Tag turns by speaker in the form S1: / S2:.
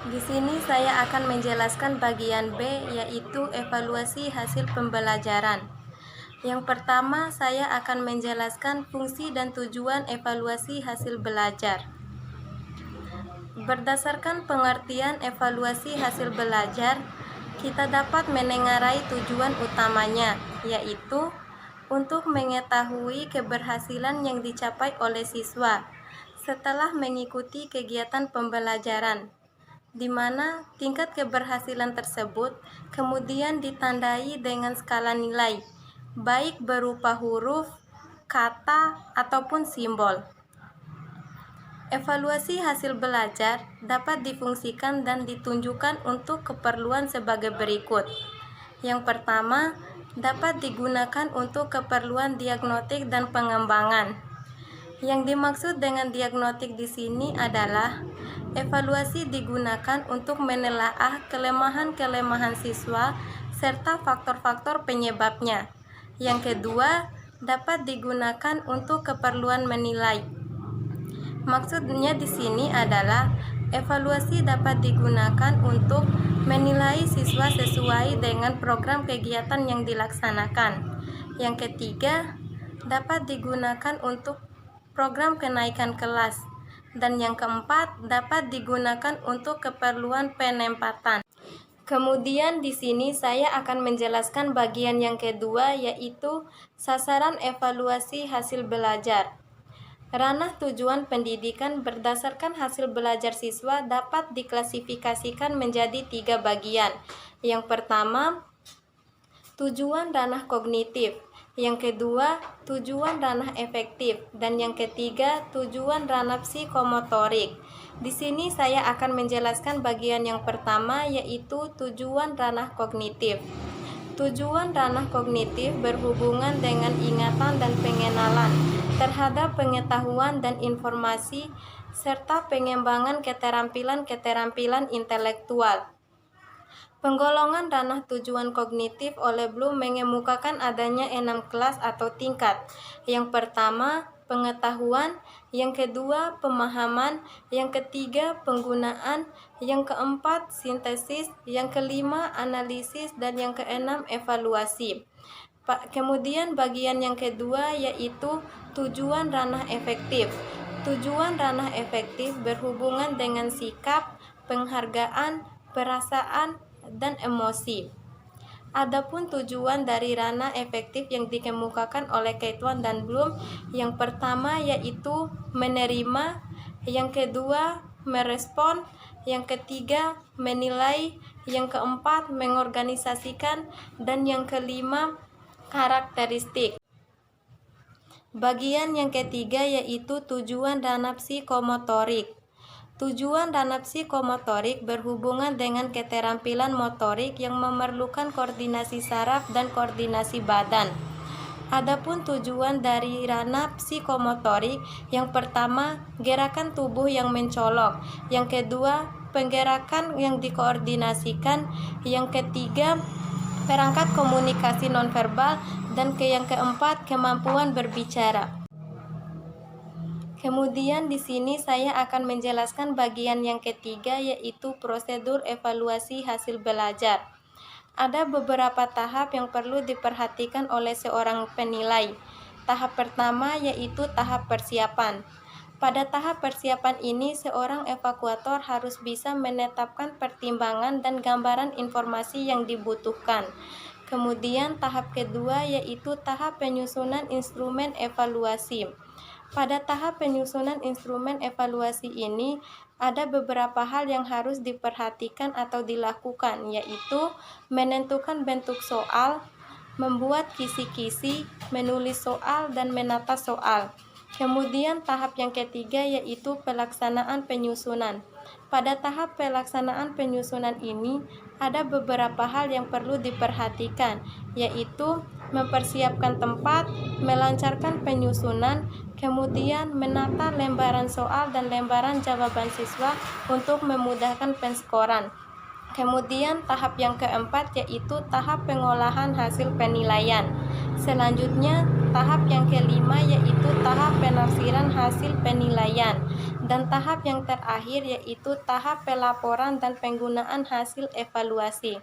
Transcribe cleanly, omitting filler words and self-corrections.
S1: Di sini saya akan menjelaskan bagian B, yaitu evaluasi hasil pembelajaran. Yang pertama, saya akan menjelaskan fungsi dan tujuan evaluasi hasil belajar. Berdasarkan pengertian evaluasi hasil belajar, kita dapat menengarai tujuan utamanya, yaitu untuk mengetahui keberhasilan yang dicapai oleh siswa setelah mengikuti kegiatan pembelajaran, di mana tingkat keberhasilan tersebut kemudian ditandai dengan skala nilai, baik berupa huruf, kata, ataupun simbol. Evaluasi hasil belajar dapat difungsikan dan ditunjukkan untuk keperluan sebagai berikut. Yang pertama, dapat digunakan untuk keperluan diagnostik dan pengembangan. Yang dimaksud dengan diagnostik di sini adalah evaluasi digunakan untuk menelaah kelemahan-kelemahan siswa serta faktor-faktor penyebabnya. Yang kedua, dapat digunakan untuk keperluan menilai. Maksudnya di sini adalah evaluasi dapat digunakan untuk menilai siswa sesuai dengan program kegiatan yang dilaksanakan. Yang ketiga, dapat digunakan untuk program kenaikan kelas. Dan yang keempat, dapat digunakan untuk keperluan penempatan. Kemudian di sini saya akan menjelaskan bagian yang kedua, yaitu sasaran evaluasi hasil belajar. Ranah tujuan pendidikan berdasarkan hasil belajar siswa dapat diklasifikasikan menjadi 3 bagian. Yang pertama, tujuan ranah kognitif. Yang kedua, tujuan ranah efektif. Dan yang ketiga, tujuan ranah psikomotorik. Di sini saya akan menjelaskan bagian yang pertama, yaitu tujuan ranah kognitif. Tujuan ranah kognitif berhubungan dengan ingatan dan pengenalan terhadap pengetahuan dan informasi serta pengembangan keterampilan-keterampilan intelektual. Penggolongan ranah tujuan kognitif oleh Bloom mengemukakan adanya 6 kelas atau tingkat. Yang pertama, pengetahuan, yang kedua, pemahaman, yang ketiga, penggunaan, yang keempat, sintesis, yang kelima, analisis, dan yang keenam, evaluasi. Kemudian bagian yang kedua yaitu tujuan ranah efektif. Tujuan ranah efektif berhubungan dengan sikap, penghargaan, perasaan, dan emosi. Adapun tujuan dari ranah efektif yang dikemukakan oleh Keitwan dan Bloom, yang pertama yaitu menerima, yang kedua merespon, yang ketiga menilai, yang keempat mengorganisasikan, dan yang kelima karakteristik. Bagian yang ketiga yaitu tujuan ranah psikomotorik. Tujuan ranah psikomotorik berhubungan dengan keterampilan motorik yang memerlukan koordinasi saraf dan koordinasi badan. Adapun tujuan dari ranah psikomotorik, yang pertama, gerakan tubuh yang mencolok, yang kedua, penggerakan yang dikoordinasikan, yang ketiga, perangkat komunikasi nonverbal, dan yang keempat, kemampuan berbicara. Kemudian di sini saya akan menjelaskan bagian yang ketiga, yaitu prosedur evaluasi hasil belajar. Ada beberapa tahap yang perlu diperhatikan oleh seorang penilai. Tahap pertama yaitu tahap persiapan. Pada tahap persiapan ini, seorang evaluator harus bisa menetapkan pertimbangan dan gambaran informasi yang dibutuhkan. Kemudian tahap kedua yaitu tahap penyusunan instrumen evaluasi. Pada tahap penyusunan instrumen evaluasi ini, ada beberapa hal yang harus diperhatikan atau dilakukan, yaitu menentukan bentuk soal, membuat kisi-kisi, menulis soal, dan menata soal. Kemudian tahap yang ketiga yaitu pelaksanaan penyusunan. Pada tahap pelaksanaan penyusunan ini, ada beberapa hal yang perlu diperhatikan, yaitu mempersiapkan tempat, melancarkan penyusunan, kemudian menata lembaran soal dan lembaran jawaban siswa untuk memudahkan penskoran. Kemudian tahap yang keempat yaitu tahap pengolahan hasil penilaian. Selanjutnya, tahap yang kelima yaitu tahap penafsiran hasil penilaian, dan tahap yang terakhir yaitu tahap pelaporan dan penggunaan hasil evaluasi.